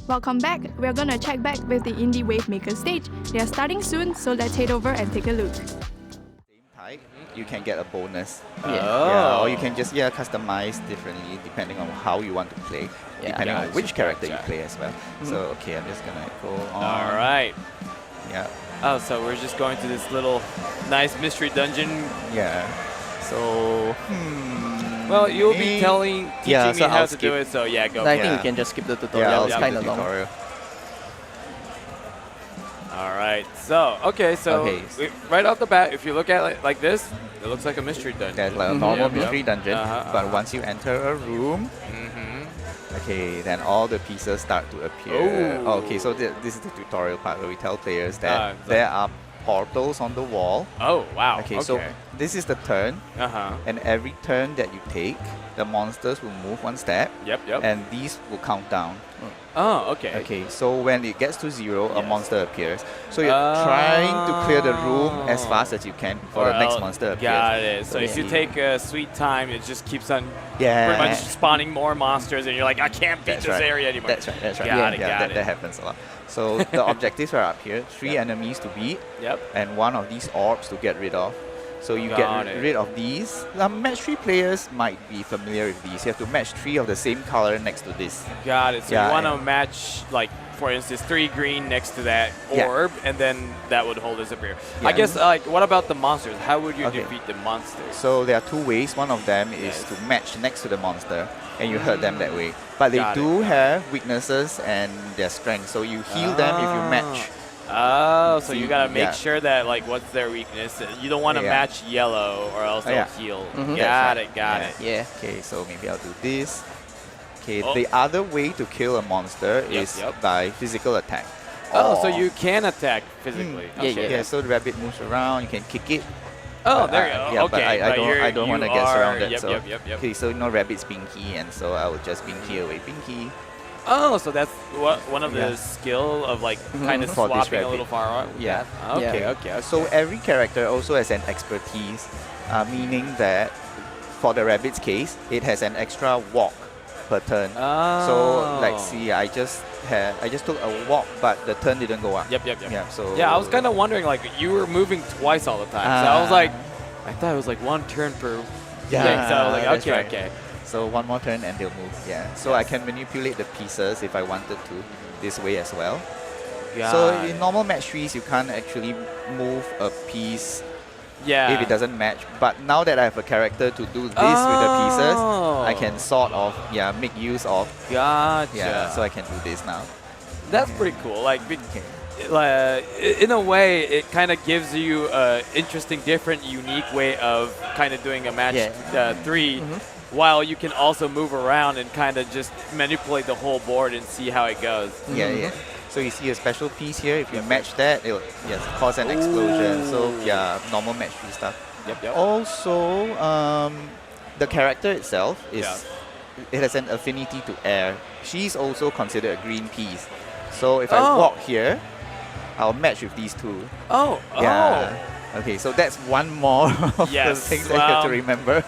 Welcome back. We're gonna check back with the Indie Wavemakers Stage. They are starting soon, so let's head over and take a look. Same type, you can get a bonus. Oh. Or you can just customize differently depending on how you want to play, depending on which character you play as well. So okay, I'm just gonna go on. All right. Yeah. Oh, so we're just going to this little nice mystery dungeon. Yeah. So Well, you'll be teaching me so how I'll to do it. So yeah, go. I think we can just skip the tutorial. I'll It's skip kind the of long. tutorial. All right. So right off the bat, if you look at it like this, it looks like a mystery dungeon. There's like a normal mystery dungeon, but once you enter a room, okay, then all the pieces start to appear. Oh. Okay, so this is the tutorial part where we tell players that there are portals on the wall. Oh, wow. Okay, so this is the turn, Uh-huh. and every turn that you take, the monsters will move one step, Yep. and these will count down. Oh, okay. Okay, so when it gets to 0, a monster appears. So you're trying to clear the room as fast as you can before the next monster appears. Got it. So if you take a sweet time, it just keeps on Yeah. pretty much spawning more monsters, and you're like, I can't beat this area anymore. That's right. That's right. Got it. That happens a lot. So the objectives are up here: 3 enemies to beat, and 1 of these orbs to get rid of. So you get rid of these. Match 3 players might be familiar with these. You have to match 3 of the same color next to this. Got it. So you want to match, like, for instance, 3 green next to that orb, and then that would hold disappear. I guess, like, what about the monsters? How would you defeat the monsters? So there are 2 ways. One of them is to match next to the monster, and you hurt them that way. But they do have weaknesses and their strengths, so you heal them if you match. Oh, so you gotta make sure that, like, what's their weakness? You don't want to match yellow, or else they'll heal. Got it. Yeah. Okay, so maybe I'll do this. Okay, the other way to kill a monster is by physical attack. Oh, so you can attack physically. Yeah, so the rabbit moves around, you can kick it. Oh, there you go. Yeah, okay, but I don't want to get surrounded. Yep. Okay, so rabbit's Binky, and so I will just Binky away Binky. Oh, so that's one of the skill of, like, kind of swapping a little far out. Yeah. Okay. So every character also has an expertise, meaning that for the rabbit's case, it has an extra walk per turn. So like, see, I just took a walk, but the turn didn't go up. Yep. Yeah. So I was kind of wondering, like, you were moving twice all the time. So I was like, I thought it was like 1 turn per thing. So I was like, okay. So 1 more turn and they'll move. Yeah. So I can manipulate the pieces if I wanted to this way as well. So in normal match 3s, you can't actually move a piece if it doesn't match. But now that I have a character to do this with the pieces, I can sort of make use of. Gotcha. Yeah. So I can do this now. That's pretty cool. Like, in a way, it kind of gives you an interesting, different, unique way of kind of doing a match 3. While you can also move around and kind of just manipulate the whole board and see how it goes. Yeah. So you see a special piece here. If you match that, it will cause an explosion. So normal match 3 stuff. Yep. Also, the character itself it has an affinity to air. She's also considered a green piece. So if I walk here, I'll match with these 2. Okay, so that's one more of the things that you have to remember.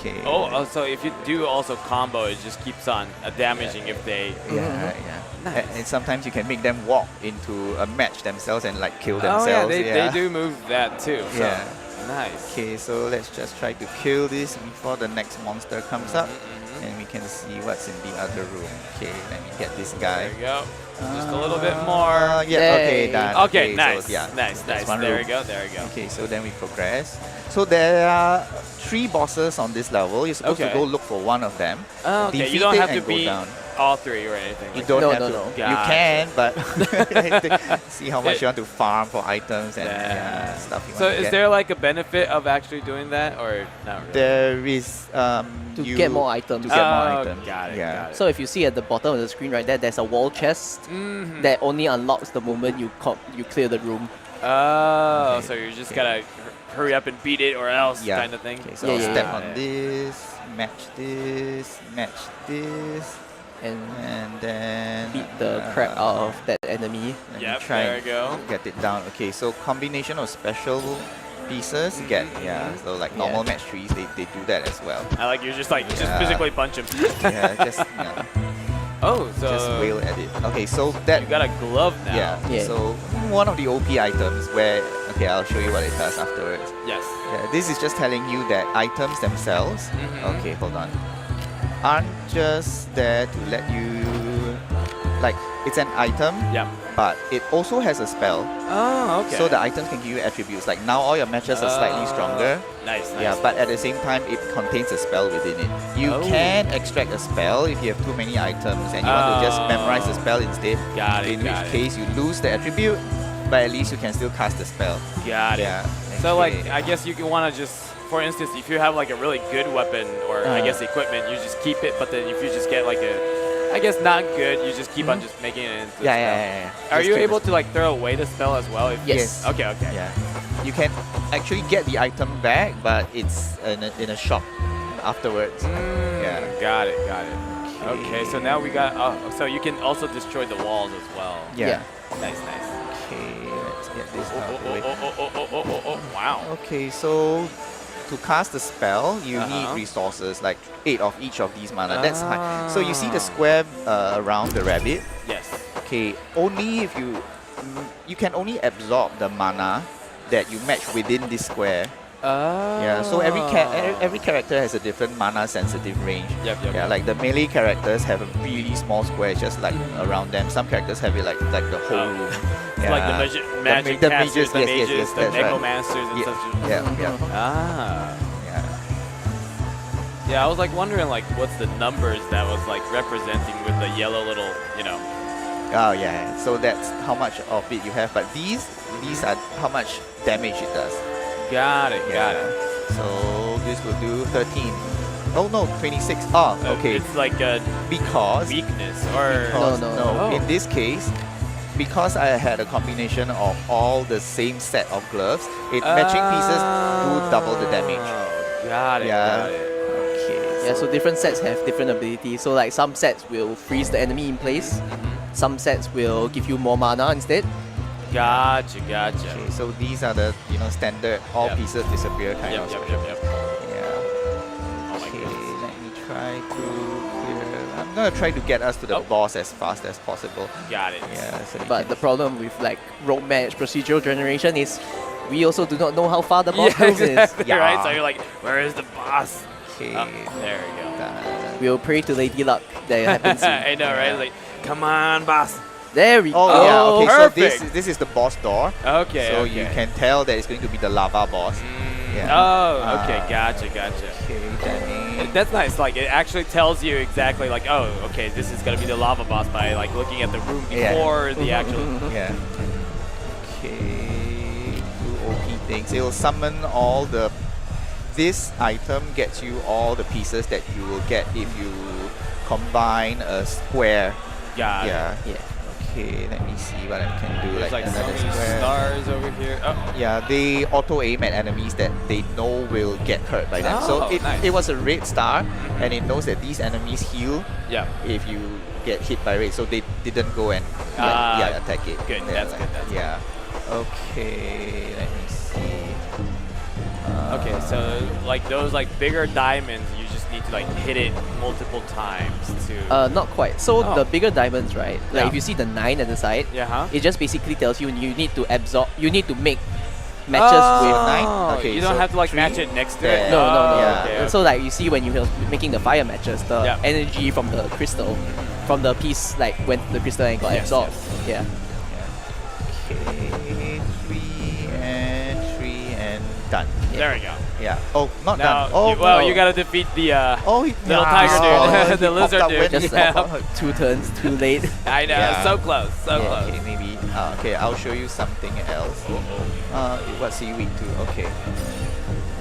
Okay. Oh, so if you do also combo, it just keeps on damaging if they... Nice. And sometimes you can make them walk into a match themselves and like kill themselves. They do move that too. So. Nice. Okay, so let's just try to kill this before the next monster comes up. And we can see what's in the other room. Okay, let me get this guy. There you go. Just a little bit more. Okay, done. Okay, nice. So, nice. There we go. Okay, so then we progress. So there are 3 bosses on this level. You're supposed to go look for one of them. Okay, you don't have to beat all 3 or anything. You don't have to. No. You can, but see how much you want to farm for items and stuff. So is there like a benefit of actually doing that, or not really? There is to get more items. Got it. So if you see at the bottom of the screen right there's a wall chest that only unlocks the moment you clear the room. So you just gotta hurry up and beat it or else kind of thing. Okay, so I'll step on this, match this, and then beat the crap out of that enemy. There we go. Get it down. Okay, so combination of special pieces so like normal match 3s, they do that as well. I like you just physically punch him. Oh, so just wail at it. Okay, so that you got a glove now. yeah. So one of the OP items where I'll show you what it does afterwards. Yes. Yeah, this is just telling you that items themselves. Mhm. Okay, hold on. Aren't just there to let you like it's an item, Yeah. but it also has a spell. Oh, okay. So the items can give you attributes. Like now all your matches are slightly stronger. Nice. Yeah, but at the same time it contains a spell within it. You can extract a spell if you have too many items and you want to just memorize the spell instead. Got it. In which case you lose the attribute, but at least you can still cast the spell. Got it. Yeah. So like, okay. I guess you can want to just, for instance, if you have like a really good weapon or I guess equipment, you just keep it. But then if you just get like a, I guess not good, you just keep on just making it into a spell. Yeah. Are Just you keep able the- to like throw away the spell as well? Yes. Okay. Yeah. You can actually get the item back, but it's in a shop afterwards. Yeah. Got it. Okay, so now we got, so you can also destroy the walls as well. Yeah. Nice. Okay, let's get this out of the way. Oh, wow. Okay, so to cast the spell, you Uh-huh. need resources, like 8 of each of these mana. That's high. So you see the square around the rabbit? Yes. Okay, only if you can only absorb the mana that you match within this square. Yeah, so every character has a different mana sensitive range. Yep. Yeah, like the melee characters have a really small square just like around them. Some characters have it like the whole room. It's like the magic the casters, mages, the yes, mages, the that's right. necromancers and such. Yeah. Yeah, I was like wondering like what's the numbers that was like representing with the yellow little, Oh yeah, so that's how much of it you have. But these are how much damage it does. Got it. So this will do 13. Oh no, 26. Oh, okay. It's like a Because weakness or No. Oh. In this case, because I had a combination of all the same set of gloves, matching pieces do double the damage. Got it. Okay. Yeah, so different sets have different abilities. So like some sets will freeze the enemy in place. Some sets will give you more mana instead. Gotcha. Okay, so these are the standard all Yep. pieces disappear kind of. Yep. Yeah. Oh my Okay, goodness. let me try to clear. I'm gonna try to get us to the boss as fast as possible. Got it. Yeah. So we But can- the problem with like rogue match procedural generation is we also do not know how far the boss Yeah, room is. exactly. Yeah. Right. So you're like, where is the boss? Okay. There we go. We'll pray to Lady Luck that it happens soon. I know, right? Like, come on, boss. There we go. Oh, yeah. Okay. perfect. So this is the boss door. Okay. So you can tell that it's going to be the lava boss. Yeah. Oh, okay. Gotcha. Okay. Damage. That's nice. Like, it actually tells you exactly, like, oh, okay, this is gonna be the lava boss by like looking at the room Yeah. before the actual. Yeah. Okay. Do OP things. It will summon all the. This item gets you all the pieces that you will get if you combine a square. Got it. Yeah. Okay. Let me see what I can do. There's like so another many square. stars over here. Oh, Yeah, they auto aim at enemies that they know will get hurt by them. So Oh, nice. it was a red star, and it knows that these enemies heal yeah. if you get hit by red. So they didn't go and attack it. Good, They're that's good, that's good. Yeah. Okay. Let me see. Okay, so like those like bigger diamonds, you just need to like hit it multiple times to. Not quite. So Oh. the bigger diamonds, right? Like Yeah. if you see the 9 at the side, Yeah. it just basically tells you you need to absorb. You need to make matches with. nine? Oh, Okay, you don't so have to like three? match it next to Yeah. it. No. Yeah. Okay, So like you see when you're making the fire matches, the Yeah. energy from the crystal, from the piece like when the crystal and got Yes, absorbed. Yeah. Okay. 3 and done. There we go. Yeah. Oh, not Now, done. Oh, you gotta defeat the. Oh, Little tiger dude. The he lizard popped up dude. when he Just Yeah. popped like up. 2 turns too late. I know, Yeah. so close, so Yeah, close. okay, maybe. Okay, I'll show you something else. What's he weak to? Okay.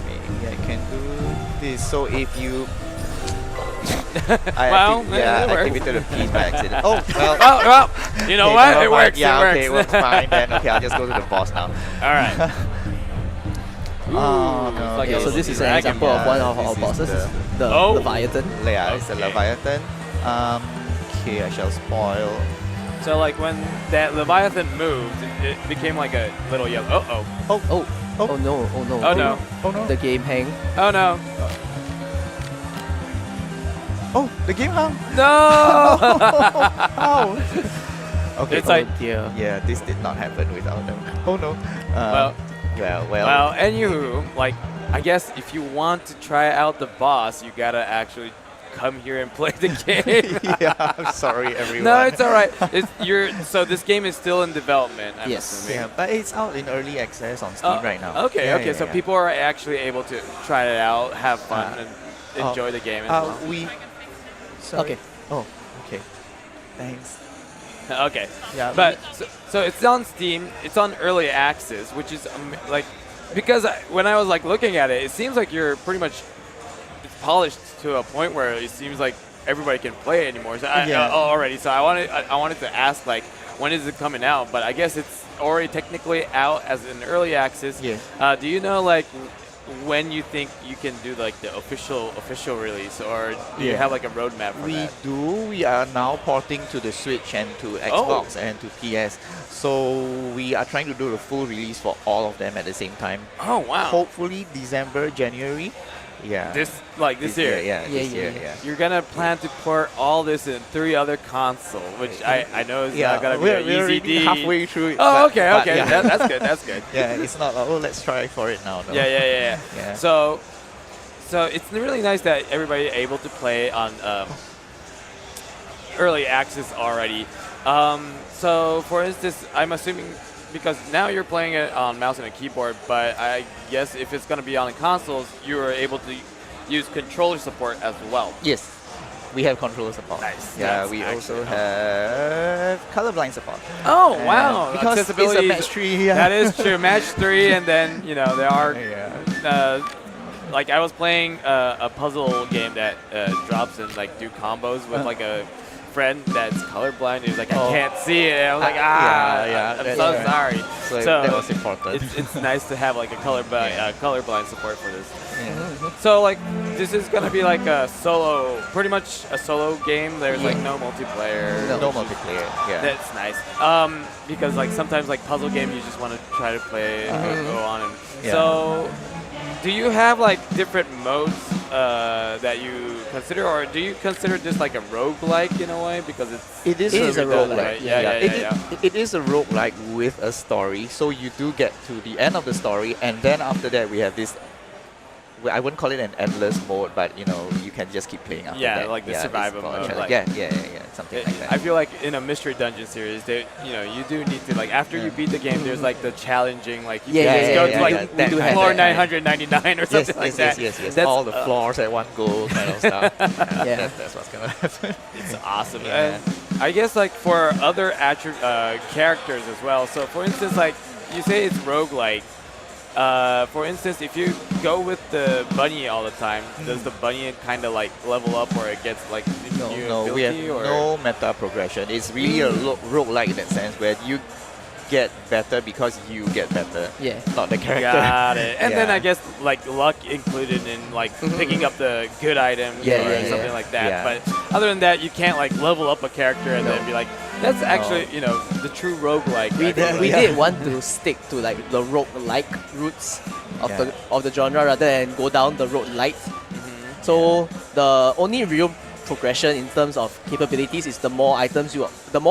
Maybe I can do this. So if you. Well, it works. activated a piece by accident. Oh, well. Well, you know okay, what? never It mind. works. Yeah, it okay, it works fine. Then okay, I'll just go to the boss now. All right. Oh It's no. like Okay, a so this is an dragon. example of one of this our is bosses, the Oh. Leviathan. Yeah, it's a Okay. Leviathan. Okay, I shall spoil. So like when that Leviathan moved, it became like a little yellow. Oh no. Oh no. Oh no. The game hang. Oh no. Oh, the game hung. No! How? Okay. It's like, yeah, this did not happen without them. Oh no. well, Well. anywho, like, I guess if you want to try out the boss, you gotta actually come here and play the game. Yeah, I'm sorry, everyone. No, it's all right. So this game is still in development, I'm Yes. assuming. Yeah, but it's out in early access on Steam right now. Okay, Yeah, okay. yeah, So yeah. people are actually able to try it out, have fun, and enjoy the game as well. We. Sorry. Okay. Oh, okay. Thanks. Okay. Yeah, But so it's on Steam. It's on early access, which is like, because when I was like looking at it, it seems like you're pretty much polished to a point where it seems like everybody can play it anymore. So already. So I wanted to ask, like, when is it coming out? But I guess it's already technically out as an early access. Yeah. Do you know, like, when you think you can do like the official release, or do you have like a roadmap for We that? do. We are now porting to the Switch and to Xbox and to PS. So we are trying to do the full release for all of them at the same time. Oh wow! Hopefully December, January. Yeah. This year. Yeah, this year. Yeah. You're gonna plan to port all this in 3 other consoles, which I know is Yeah, not gonna be we're an easy already deed. halfway through it. Oh, but- okay. but yeah. That's good. That's good. Yeah, it's not like, oh, let's try for it now. No. Yeah. Yeah. So it's really nice that everybody able to play on early access already. So for instance, I'm assuming, because now you're playing it on mouse and a keyboard, but I guess if it's going to be on the consoles, you are able to use controller support as well. Yes, we have controller support. Nice. Yeah, That's we also actually have colorblind support. Oh, wow. Because it's a Accessibility match 3. Yeah. That is true. Match 3, and then, there are... Yeah. Like, I was playing a puzzle game that drops and, like, do combos with, like, a friend that's colorblind. He was like, I can't see it. And I was like, I'm so sorry. So that was important. It's nice to have, like, a colorblind support for this. Yeah. So, like, this is going to be, like, pretty much a solo game. There's, like, no multiplayer. No multiplayer. Yeah. That's nice. Because, like, sometimes, like, puzzle games, you just want to try to play and go on. And so, do you have, like, different modes that you consider, or do you consider this like a roguelike in a way? Because it is a roguelike. roguelike. Yeah. It is a roguelike with a story. So you do get to the end of the story, and then after that we have this, I wouldn't call it an endless mode, but you can just keep playing after that. Like the survival mode. Like, Like, yeah, something like that. I feel like in a mystery dungeon series, you do need to, like, after you beat the game, there's like the challenging, like you can just go to like that kind floor of- 999 or something like that. Yes. That's, all the floors at one go kind of stuff. Yeah. That's what's gonna happen. It's awesome. Yeah. And I guess, like, for other characters as well. So for instance, like, you say it's roguelike. For instance, if you go with the bunny all the time, does the bunny kind of like level up, or it gets like new No, we have ability, or? no meta progression. It's really a roguelike in that sense, where you get better because you get better, Yeah. not the character. Got it. And then Yeah. I guess like luck included in like picking up the good items Yeah, or yeah, something yeah. like that. Yeah. But other than that, you can't like level up a character and then be like, that's actually the true roguelike. We I feel we like. did want to stick to like the roguelike roots of Yeah. the genre rather than go down the roguelite. So the only real progression in terms of capabilities is the more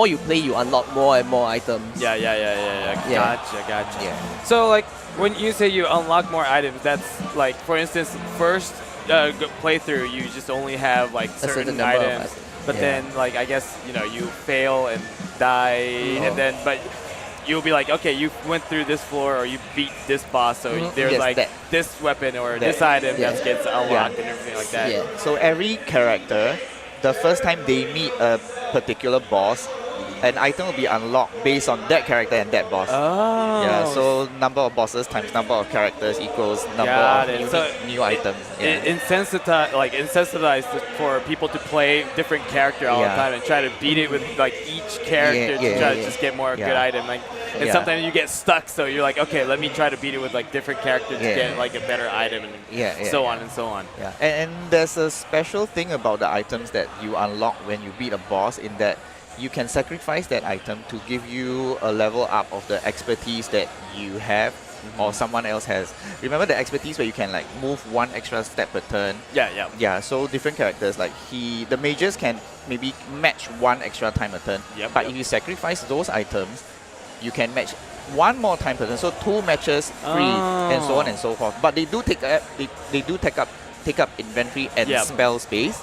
you play, you unlock more and more items. Yeah. Yeah. Gotcha. Yeah. So like when you say you unlock more items, that's like, for instance, first playthrough you just only have like certain number of items, items. but Yeah. then like I guess you fail and die, and then but you'll be like, okay, you went through this floor or you beat this boss, so there's Yes, like that. this weapon or That. this item Yeah. that gets unlocked and everything like that. Yeah. So every character, the first time they meet a particular boss, an item will be unlocked based on that character and that boss. Oh. Yeah, so number of bosses times number of characters equals number Got of it. So new items. Yeah. Insensitized for people to play different character all the Yeah. time and try to beat it with like each character to try to just get more good item. Like, and Yeah. sometimes you get stuck, so you're like, okay, let me try to beat it with like different characters to Yeah. get like a better item, and so on and so on. Yeah, and there's a special thing about the items that you unlock when you beat a boss, in that you can sacrifice that item to give you a level up of the expertise that you have or someone else has. Remember the expertise where you can like move one extra step per turn? Yeah, so different characters, like the mages can maybe match one extra time a turn. But if you sacrifice those items, you can match one more time per turn. So 2 matches free and so on and so forth. But they do take up inventory and spell space.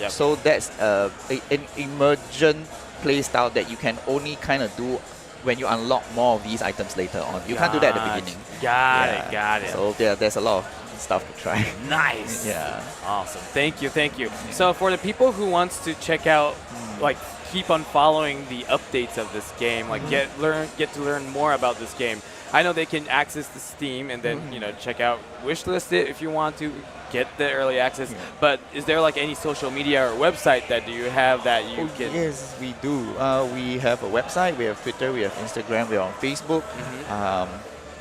So that's an emergent play style that you can only kind of do when you unlock more of these items later on. You can't do that at the beginning. Got it. So there's a lot of stuff to try. Nice. Yeah. Awesome. Thank you. So for the people who wants to check out, like keep on following the updates of this game, like get to learn more about this game, I know they can access the Steam and then check out, wishlist it if you want to get the early access. But is there like any social media or website that you have that you can? Yes, we do. We have a website, we have Twitter, we have Instagram, we're on Facebook.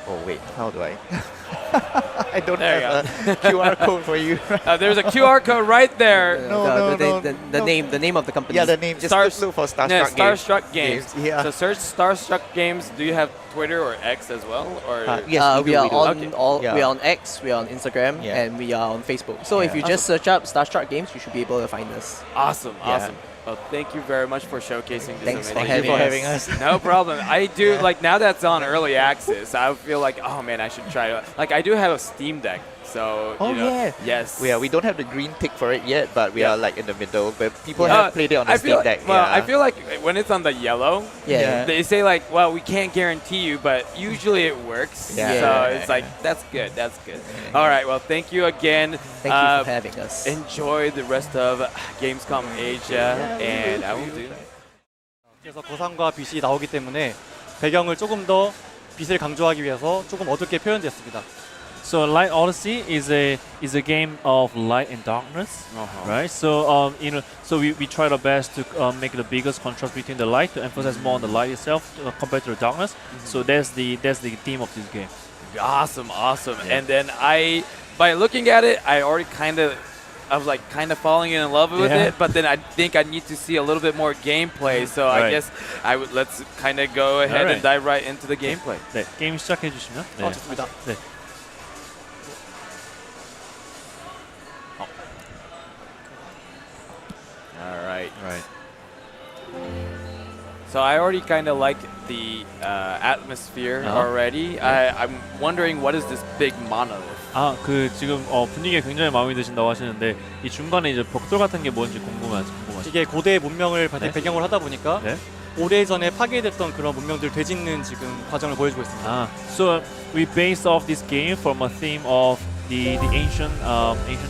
Oh wait, how do I? I don't have a QR code for you. There's a QR code right there. The name of the company. Yeah, the name. Just look for Starstruck Games. Starstruck Games. Yeah. So search Starstruck Games. Do you have Twitter or X as well? Or yes, we are on we are on X, we are on Instagram, and we are on Facebook. So if you just search up Starstruck Games, you should be able to find us. Awesome. Well, thank you very much for showcasing this. Thanks amazing for having us. No problem. I do, like, now that's on early access, I feel like, oh man, I should try it. Like, I do have a Steam Deck, so, yes. We don't have the green tick for it yet, but we are like in the middle. But people have played it on the Steam Deck. Well, I feel like when it's on the yellow, Yeah. they say like, well, we can't guarantee you, but usually it works. Yeah. So it's like, that's good. All right, well, thank you again. Thank you for having us. Enjoy the rest of Gamescom Asia, and I will do. 그래서 거상과 빛이 나오기 때문에 배경을 조금 더 빛을 강조하기 위해서 조금 어둡게 표현됐습니다. So Light Odyssey is a game of light and darkness, right? So so we tried our best to make the biggest contrast between the light to emphasize more on the light itself compared to the darkness. So that's the theme of this game. Awesome. And then by looking at it, I was kind of falling in love with it, but then I think I need to see a little bit more gameplay. So I guess let's kind of go ahead and dive right into the gameplay. 네, 게임 시작해 주시면. 네. 좋습니다. 네. All right. So I already kind of like the atmosphere already. I'm wondering, what is this big monolith? 지금 분위기가 굉장히 마음에 드신다고 하시는데 이 중간에 이제 벽돌 같은 게 뭔지 궁금하죠. 이게 고대 문명을 배경으로 하다 보니까 오래전에 파괴됐던 그런 문명들 되짚는 지금 과정을 보여주고 있습니다. So we based off this game from a theme of the ancient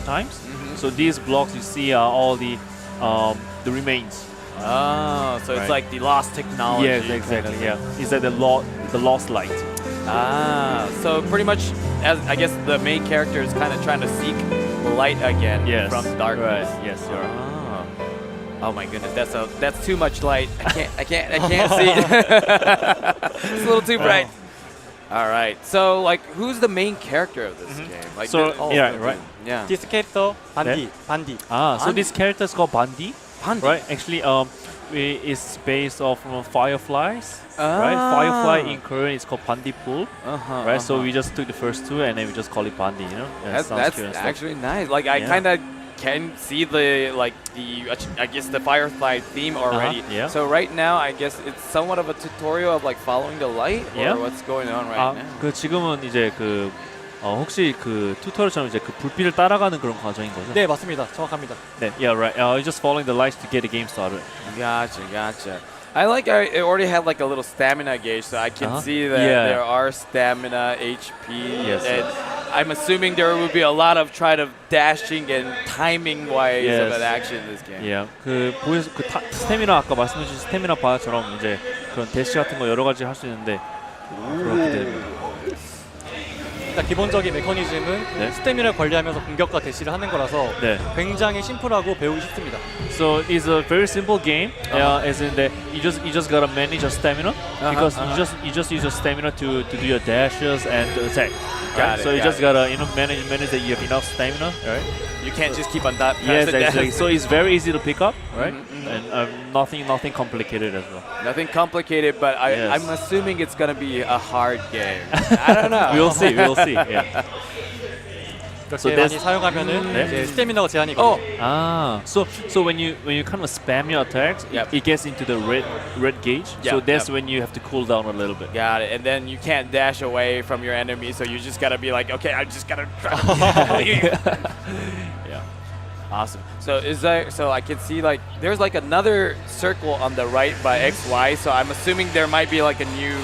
times. So these blocks you see are all the remains. Oh, so it's like the lost technology. Yes, exactly. Yeah, it's like the lost light. So pretty much, as I guess the main character is kind of trying to seek light again from darkness. Right. Yes, you're right. Oh my goodness, that's too much light. I can't see. It's a little too bright. All right. So like, who's the main character of this game? Like, right. This character, Bandi. So this character is called Bandi. Right. Actually, it's based off from fireflies. Right. Firefly in Korean is called Bandipul. Right. So we just took the first two and then we just call it Bandi. That's actually nice. Like I kind of can see the I guess the firefly theme already. So right now I guess it's somewhat of a tutorial of like following the light or what's going on right now. 지금은 이제 혹시 튜토리얼처럼 이제 불빛을 따라가는 그런 과정인 거죠? 네, 맞습니다. 정확합니다. 네, yeah, right. You're just following the lights to get the game started. Gotcha. I already have like a little stamina gauge, so I can see that there are stamina, HP, and I'm assuming there will be a lot of dashing and timing wise of an action in this game. Yeah, 스태미나 아까 말씀해 주신 스태미나 바처럼 이제 그런 대시 같은 거 여러 가지 할 수 있는데 그렇게 됩니다. 일단 기본적인 메커니즘은 네. 스태미나를 관리하면서 공격과 대시를 하는 거라서 네. 굉장히 심플하고 배우기 쉽습니다. So it's a very simple game, as in that you just gotta manage your stamina because you just use your stamina to do your dashes and to attack. Got it, So you got just it. gotta manage that you have enough stamina, right? You can't just keep on that. Yes, pressing exactly. down. So it's very easy to pick up, right? And nothing complicated as well. Nothing complicated, but Yes. I'm assuming it's gonna be a hard game. I don't know. We'll see. Yeah. 그렇게 So 많이 that's- 사용하면은 네. 이제 스태미나가 제한이 Oh, 있거든요. So when you kind of spam your attacks, Yep. it gets into the red gauge. So Yep, that's yep. when you have to cool down a little bit. got it. And then you can't dash away from your enemy, so you just gotta be like, okay, I just gotta try. Yeah. Awesome. So so I can see like there's like another circle on the right by XY. So I'm assuming there might be like a new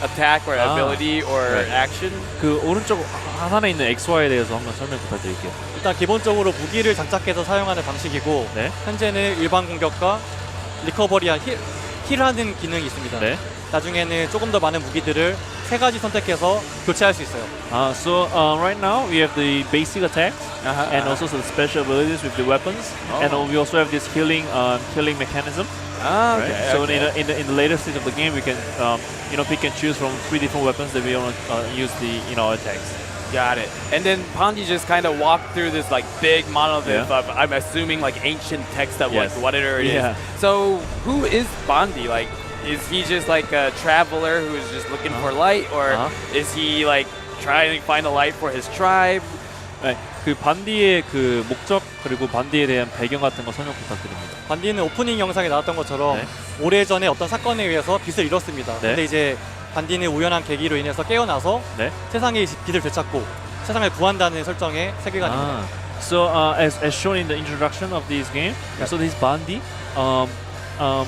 attack or ability or right. action. 그 오른쪽 하단에 있는 XY에 대해서 한번 설명 부탁드릴게요. 일단 기본적으로 무기를 장착해서 사용하는 방식이고 네. 현재는 일반 공격과 리커버리한 힐하는 기능이 있습니다. 네. 나중에는 조금 더 많은 무기들을 세 가지 선택해서 교체할 수 있어요. So right now we have the basic attacks and also some special abilities with the weapons, and we also have this healing mechanism. Ah, Right? okay. So okay. in the later stage of the game, we can pick and choose from 3 different weapons that we want to use in our attacks. Got it. And then Pandi just kind of walked through this like big monolith Yeah. of, I'm assuming, like ancient text of Yes. like whatever it is. Yeah. So who is Pandi? Like, is he just like a traveler who's just looking for light, or is he like trying to find a light for his tribe? 네, 그 반디의 그 목적 그리고 반디에 대한 배경 같은 거 설명 부탁드립니다. 반디는 오프닝 영상에 나왔던 것처럼 네. 오래전에 어떤 사건에 의해서 빛을 잃었습니다. 네. 근데 이제 반디는 우연한 계기로 인해서 깨어나서 네. 세상의 빛을 되찾고 세상을 구한다는 설정의 세계관입니다. So as shown in the introduction of this game, so this Bandi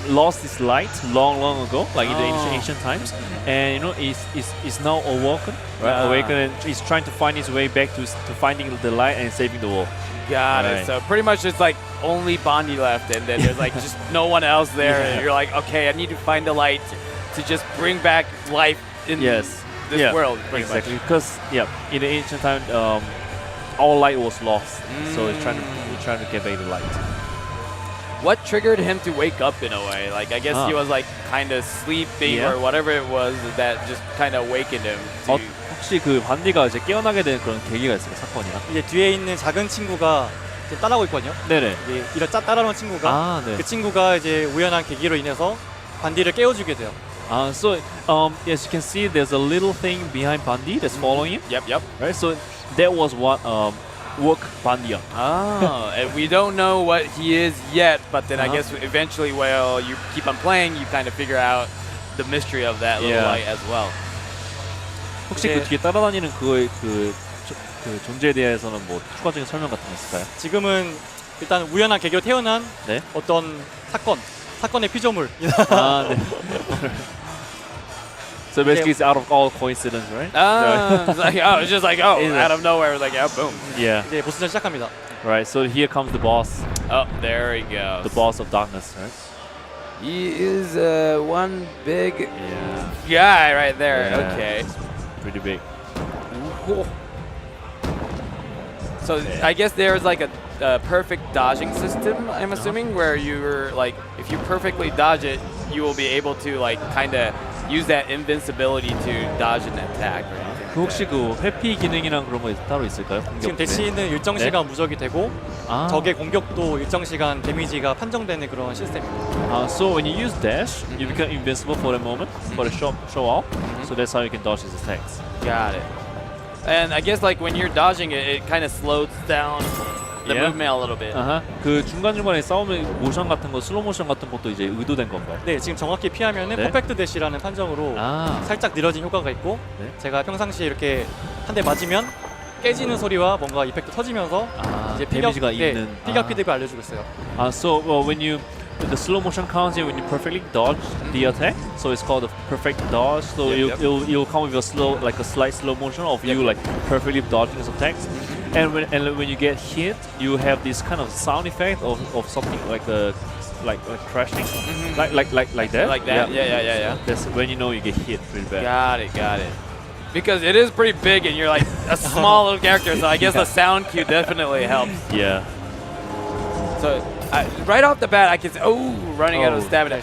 lost his light long ago, like in the ancient times, and is now awoken, right? Awakened, and he's trying to find his way back to finding the light and saving the world. Got Right. it. So pretty much it's like only Bondi left, and then there's like just no one else there, and you're like, okay, I need to find the light to just bring back life in Yes. this world, pretty exactly. much. Because in the ancient time, all light was lost, so he's trying to get back the light. What triggered him to wake up in a way? Like, I guess he was like kind of sleeping Yeah. or whatever it was that just kind of awakened him. To, 혹시 그 반디가 이제 깨어나게 된 그런 계기가 있을까요? 사건이나? 이제 뒤에 있는 작은 친구가 이제 따라오고 있거든요. 네네. 이제 이런 따라오는 친구가 네. 그 친구가 이제 우연한 계기로 인해서 반디를 깨워주게 돼요. So as you can see, there's a little thing behind Bandi that's following him, yep. right? So that was what woke Bandi up. Oh, and we don't know what he is yet, but then I guess eventually, while you keep on playing, you kind of figure out the mystery of that little Yeah. light as well. 혹시 그 뒤에 따라다니는 그거의 그 존재에 대해서는 뭐 추가적인 설명 같은 거 있을까요? 지금은 일단 우연한 계기로 태어난 네. 어떤 사건의 피조물. 네. So basically, it's out of all coincidence, right? It's like, it's just like, out of nowhere, like, boom. Yeah. 이제 보스전 시작합니다. Right. So here comes the boss, Oh, there he goes. the boss of darkness, right? He is one big Yeah. guy right there. Yeah. Okay. It's pretty big. So I guess there's like a perfect dodging system, I'm assuming, where you're like, if you perfectly dodge it, you will be able to like kind of use that invincibility to dodge an attack or anything. 그 혹시 그 회피 기능이랑 그런 거 따로 있을까요? 지금 공격 대시는 일정 네. 시간 무적이 되고 아. 적의 공격도 일정 시간 데미지가 판정되는 그런 시스템입니다. So when you use dash, you become invincible for a moment, for a show off. So that's how you can dodge his attacks. Got it. And I guess like when you're dodging it, it kind of slows down the Yeah. movement a little bit. 그 중간중간에 싸움의 모션 같은 거, 슬로우 모션 같은 것도 이제 의도된 건가요? 네, 지금 정확히 피하면은 네. 퍼펙트 대시라는 판정으로 살짝 느려진 효과가 있고 네. 제가 평상시에 이렇게 한 대 맞으면 깨지는 소리와 뭔가 이펙트 터지면서 이제 데미지가 있는. 피격 피드백 알려주고 있어요. So when you the slow motion counts in when you perfectly dodge the attack, so it's called a perfect dodge. So you'll come with a slow, like a slight slow motion of you like perfectly dodging his attacks. And when you get hit, you have this kind of sound effect of something like crashing, like that. Like that? Yeah. That's when you know you get hit pretty bad. Got it. Because it is pretty big and you're like a small little character, so I guess the sound cue definitely helps. Yeah. So right off the bat, I can say, running out of stamina.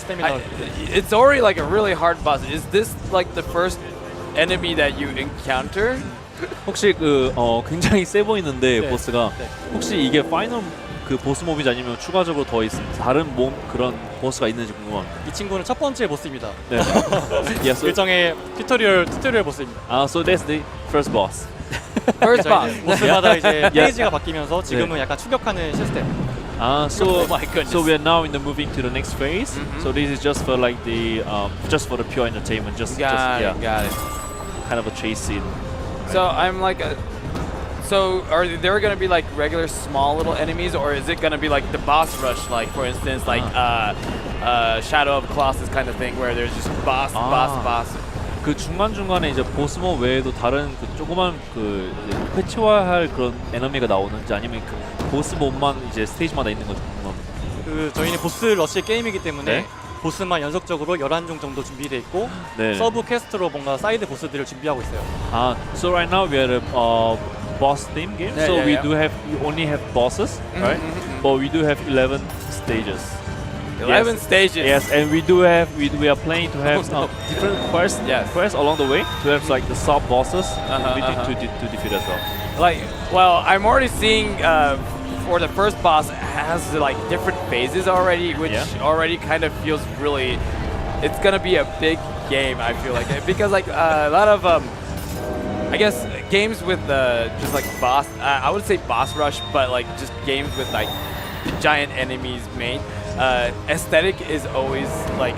It's already like a really hard boss. Is this like the first enemy that you encounter? 혹시 굉장히 세 보이는데 네. 보스가 네. 혹시 이게 파이널 그 보스 몹이지 아니면 추가적으로 더 다른 그런 보스가 있는지 궁금합니다. 이 친구는 첫 번째 보스입니다. 네. yeah, so, 일정의 튜토리얼 보스입니다. so that's the first boss. First boss. 보스마다 이제 페이지가 바뀌면서 지금은 약간 추격하는 시스템. So Oh my goodness. so we are now in the moving to the next phase. So this is just for like the just for the pure entertainment, Got it. kind of a chase scene. So I'm like so are there going to be like regular small little enemies, or is it going to be like the boss rush, like for instance like Shadow of Colossus kind of thing where there's just boss. 그 중간 중간에 이제 보스 몹 외에도 다른 그 조그만 그 이제 패치화할 그런 에너미가 나오는지 아니면 그 보스 몹만 이제 스테이지마다 있는 건지 궁금합니다. 그 저희는 보스 러시 게임이기 때문에 네. 보스만 연속적으로 11종 정도 준비되어 있고 네. 서브 퀘스트로 뭔가 사이드 보스들을 준비하고 있어요. So right now we are a boss theme game. Yeah, so yeah, we yeah. only have bosses, right? But we do have 11 stages. 11 Yes. stages. Yes, and we are planning to have different quests along the way to have like the sub bosses to defeat as well. Like, well, I'm already seeing for the first boss has like different phases already, which already kind of feels really. It's gonna be a big game. I feel like because like a lot of I guess games with just like boss. I would say boss rush, but like just games with like giant enemies main. Aesthetic is always like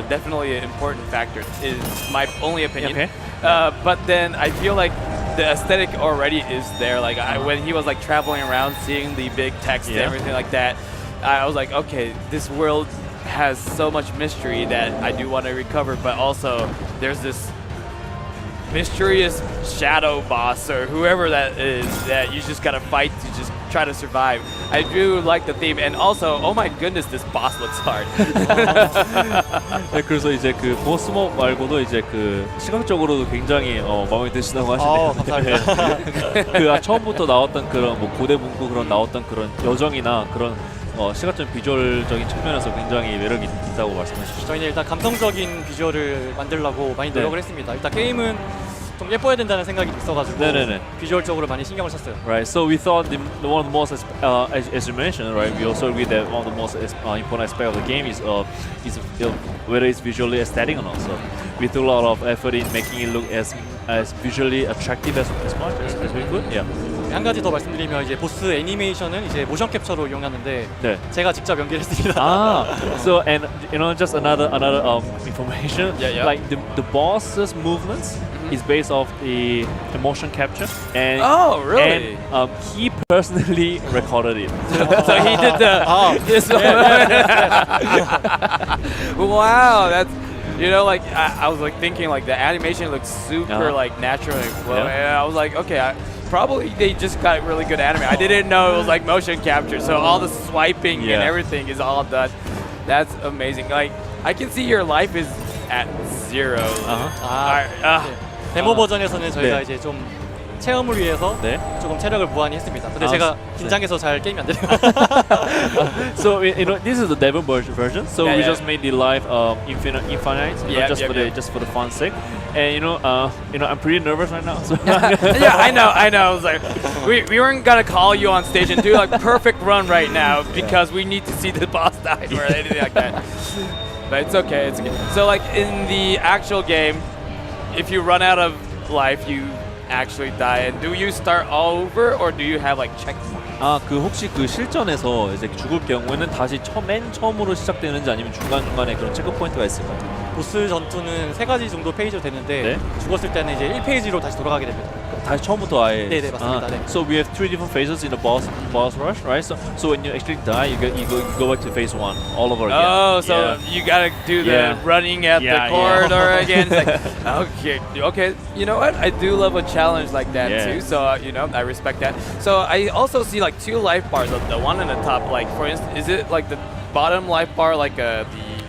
definitely an important factor. Is my only opinion. Okay. But then I feel like the aesthetic already is there. Like when he was like traveling around, seeing the big text and everything like that, I was like, okay, this world has so much mystery that I do want to recover. But also, there's this mysterious shadow boss or whoever that is that you just gotta fight to just try to survive. I do like the theme, and also, oh my goodness, this boss looks hard. 네, 그래서 이제 그 보스 몹 말고도 이제 그 시각적으로도 굉장히 마음에 드시다고 하시네요. 그 처음부터 나왔던 그런 뭐 고대 문구 그런 나왔던 그런 여정이나 그런 시각적 비주얼적인 측면에서 굉장히 매력이 있다고 말씀하셨죠. 저희는 일단 감성적인 비주얼을 만들려고 많이 노력을 했습니다. 일단 게임은 좀 예뻐야 된다는 생각이 있어가지고 비주얼적으로 많이 신경을 썼어요. Right. So we thought one of the most, as you mentioned, right? We also agree that one of the most important aspect of the game is whether it's visually aesthetic or not. So we threw a lot of effort in making it look as visually attractive as much as we could. Yeah. 한 가지 더 말씀드리면 이제 보스 애니메이션은 이제 모션 캡처로 이용하는데 제가 직접 연기했습니다. So and just another information. Like the boss's movements is based off the motion capture, and really? And he personally recorded it. So he did the. Wow, that's. Like I was like thinking like the animation looks super like natural and flowing. And I was like, okay, probably they just got really good anime. I didn't know it was like motion capture, so all the swiping and everything is all done. That's amazing. Like I can see your life is at 0. 데모 버전에서는 저희가 이제 좀 체험을 위해서 조금 체력을 무한히 했습니다. 근데 제가 긴장해서 잘 게임이 안 돼요. So this is the demo version. So we just made the life infinite, just for the fun sake. And I'm pretty nervous right now. So I know. I was like, we weren't gonna call you on stage and do like perfect run right now because we need to see the boss die or anything like that. But it's okay. It's okay. So like in the actual game, if you run out of life, you actually die. And do you start all over, or do you have like checkpoints? 그 혹시 그 실전에서 이제 죽을 경우에는 다시 맨 처음으로 시작되는지 아니면 중간중간에 그런 체크 포인트가 있을까요? 보스 전투는 3가지 정도 페이지로 되는데 죽었을 때는 이제 1페이지로 다시 돌아가게 됩니다. 다시 처음부터 아예. 네, 맞습니다. So we have 3 different phases in the boss rush, right? So when you actually die, you go back to phase 1 all over again. Oh, so you gotta do the running at the corridor again. It's like, okay. You know what? I do love a challenge like that too. So I respect that. So I also see like 2 life bars. The one on the top, like for instance, is it like the bottom life bar like the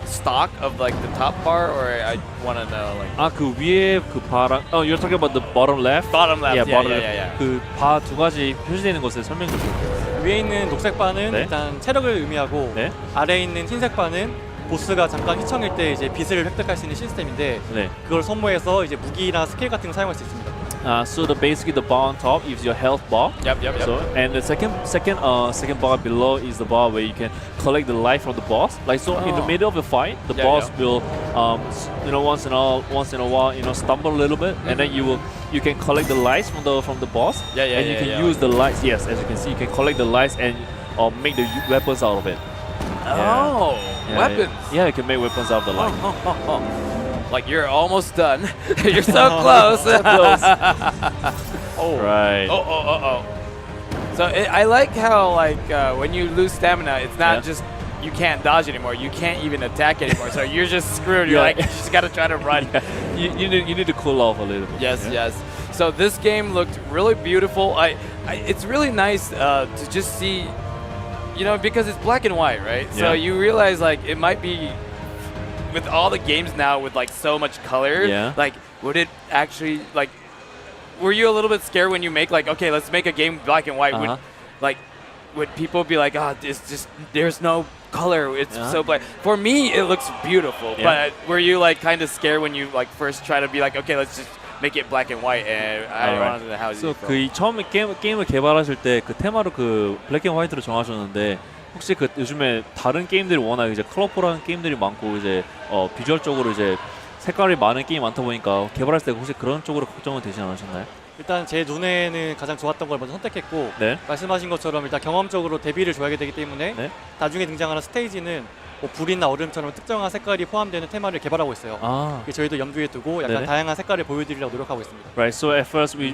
stock of like the top part, or I want to know like 그 위에 그 바랑 you're talking about the bottom left? bottom left. Yeah, Yeah, bottom yeah, left. yeah, yeah. 그 바 두 가지 표시되는 것에 설명 좀 부탁드려요. 위에 있는 녹색 바는 네. 일단 체력을 의미하고 네. 아래에 있는 흰색 바는 보스가 잠깐 휘청일 때 이제 빛을 획득할 수 있는 시스템인데 네. 그걸 소모해서 이제 무기나 스킬 같은 거 사용할 수 있습니다. So basically the bar on top is your health bar. Yep. So and the second bar below is the bar where you can collect the life from the boss. Like so, in the middle of the fight, the Yeah, boss yeah. will once in a while stumble a little bit, and then you can collect the lives from the boss. Yeah, yeah, and you yeah, can yeah, use like the lights. Yes, as you can see, you can collect the lights and make the weapons out of it. Oh, Yeah, weapons. Yeah, you can make weapons out of the light. Like you're almost done. You're so close. Oh. Right. Oh. So I like how like when you lose stamina, it's not Yeah. just you can't dodge anymore. You can't even attack anymore. So you're just screwed. You're Yeah. like you just gotta try to run. You need to cool off a little bit. Yes, yeah. yes. So this game looked really beautiful. It's really nice to just see, because it's black and white, right? So Yeah. you realize like it might be with all the games now with like so much color. Yeah. Like, would it actually like? Were you a little bit scared when you make like, okay, let's make a game black and white? Would people be like, oh, there's no color, it's so black? For me, it looks beautiful. Yeah. But were you like kind of scared when you like first try to be like, okay, let's just make it black and white? And I don't Alright. know how you So feel. 그 처음에 게임을 개발하실 때 그 테마로 그 블랙 앤 화이트로 정하셨는데 혹시 그 요즘에 다른 게임들이 워낙 이제 컬러풀한 게임들이 많고 이제 비주얼적으로 이제 색깔이 많은 게임이 많다 보니까 개발했을 때 혹시 그런 쪽으로 걱정은 되지 않으셨나요? 일단 제 눈에는 가장 좋았던 걸 먼저 선택했고 네. 말씀하신 것처럼 일단 경험적으로 대비를 줘야 되기 때문에 네. 나중에 등장하는 스테이지는 뭐 불이나 얼음처럼 특정한 색깔이 포함되는 테마를 개발하고 있어요. 아. 저희도 염두에 두고 약간 네네. 다양한 색깔을 보여드리려고 노력하고 있습니다. Right. So at first we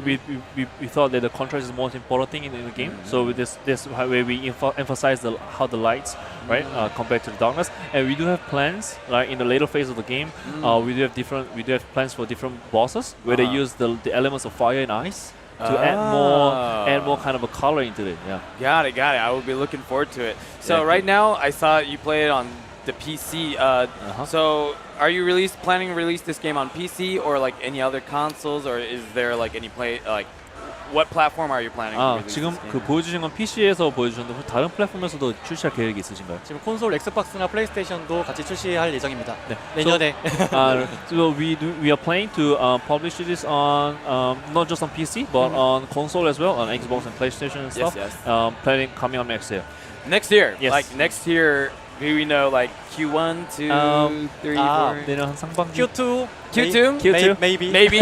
thought that the contrast is the most important thing in the game. So with this way we emphasize how the lights, right, compared to the darkness. And we do have plans, like in the later phase of the game, we do have plans for different bosses where they use the elements of fire and ice to add more kind of a color into it. Yeah. Got it. I will be looking forward to it. So Yeah. right now, I saw you play it on the PC. So are you planning to release this game on PC or like any other consoles, or is there like any what platform are you planning to release 지금 this game? 그 보여주신 건 PC에서 보여주셨는데 혹시 다른 플랫폼에서도 출시할 계획이 있으신가요? 지금 콘솔 엑스박스나 플레이스테이션도 같이 출시할 예정입니다. 네. 내년에. So we are planning to publish this on not just on PC but on console as well, on Xbox and PlayStation and stuff. Yes. Planning coming up next year. Next year? Yes. Like next year, do we know like Q1, 2, 3, 4? 내년 한 상반기. Q2. Q2? Q2? Maybe. Maybe.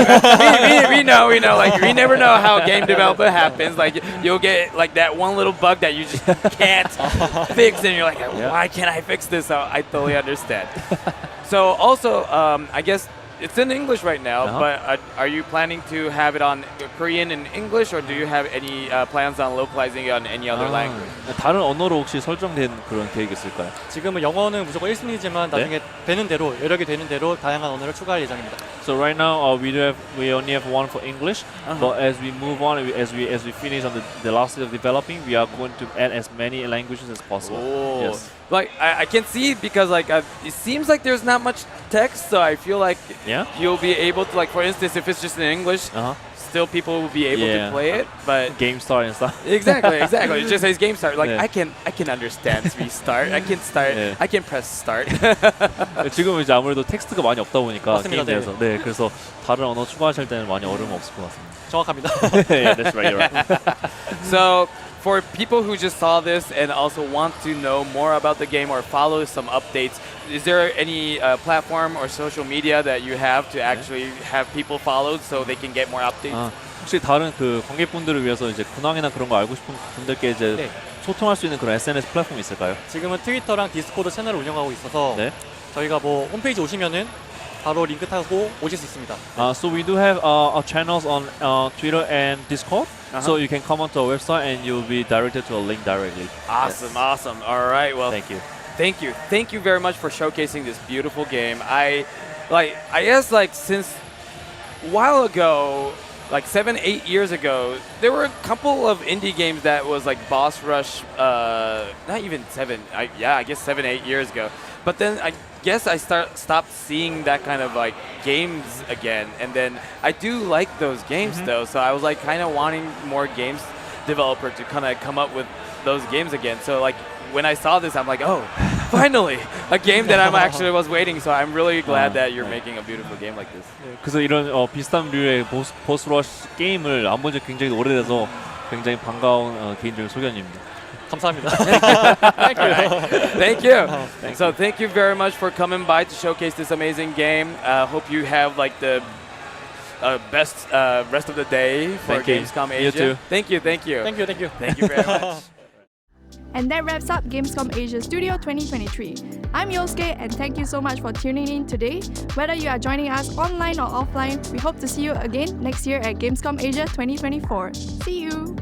we know. Like we never know how game development happens. Like you'll get like that one little bug that you just can't fix, and you're like, why can't I fix this? So I totally understand. So also, I guess it's in English right now, but are you planning to have it on Korean and English, or do you have any plans on localizing it on any other language? 다른 언어로 혹시 설정된 그런 계획이 있을까요? 지금은 영어는 무조건 1순위지만 나중에 되는 대로 여력이 되는 대로 다양한 언어를 추가할 예정입니다. So right now we only have one for English, but as we move on, as we finish on the last stage of developing, we are going to add as many languages as possible. Oh. Yes. Like I can see because like it seems like there's not much text, so I feel like you'll be able to, like, for instance, if it's just in English, still people will be able to play it. But Game start and stuff. exactly. It just says game start. Like Yeah. I can understand restart. I can start. Yeah. I can press start. 지금 이제 아무래도 텍스트가 많이 없다 보니까 맞습니다, 게임 내에서 그래서 다른 언어 추가하실 때는 많이 어려움 없을 것 같습니다. 정확합니다. Yeah, that's right. You're right. So for people who just saw this and also want to know more about the game or follow some updates, is there any platform or social media that you have to actually have people follow so they can get more updates? 혹시 다른 그 관객분들을 위해서 이제 근황이나 그런 거 알고 싶은 분들께 이제 소통할 수 있는 그런 SNS 플랫폼이 있을까요? 지금은 트위터랑 디스코드 채널을 운영하고 있어서 저희가 뭐 홈페이지 오시면은 바로 링크 타고 오실 수 있습니다. So we do have our channels on Twitter and Discord. So you can come onto our website and you'll be directed to a link directly. Awesome. All right. Well, Thank you. Thank you very much for showcasing this beautiful game. I guess like since a while ago, like 7-8 years ago, there were a couple of indie games that was like boss rush. Not even 7. I guess 7-8 years ago. But then guess I stopped seeing that kind of like games again, and then I do like those games though. So I was like kind of wanting more games developer to kind of come up with those games again. So like when I saw this, I'm like, oh, finally a game that I'm actually was waiting. So I'm really glad that you're making a beautiful game like this. 그래서 이런 비슷한 류의 보스 러시 게임을 안 본 지 굉장히 오래돼서 굉장히 반가운 개인적인 소견입니다. 감사합니다. Thank you. So thank you very much for coming by to showcase this amazing game. Hope you have like the best rest of the day for Gamescom Asia. You too. Thank you. Thank you. Thank you very much. And that wraps up Gamescom Asia Studio 2023. I'm Yosuke and thank you so much for tuning in today. Whether you are joining us online or offline, we hope to see you again next year at Gamescom Asia 2024. See you!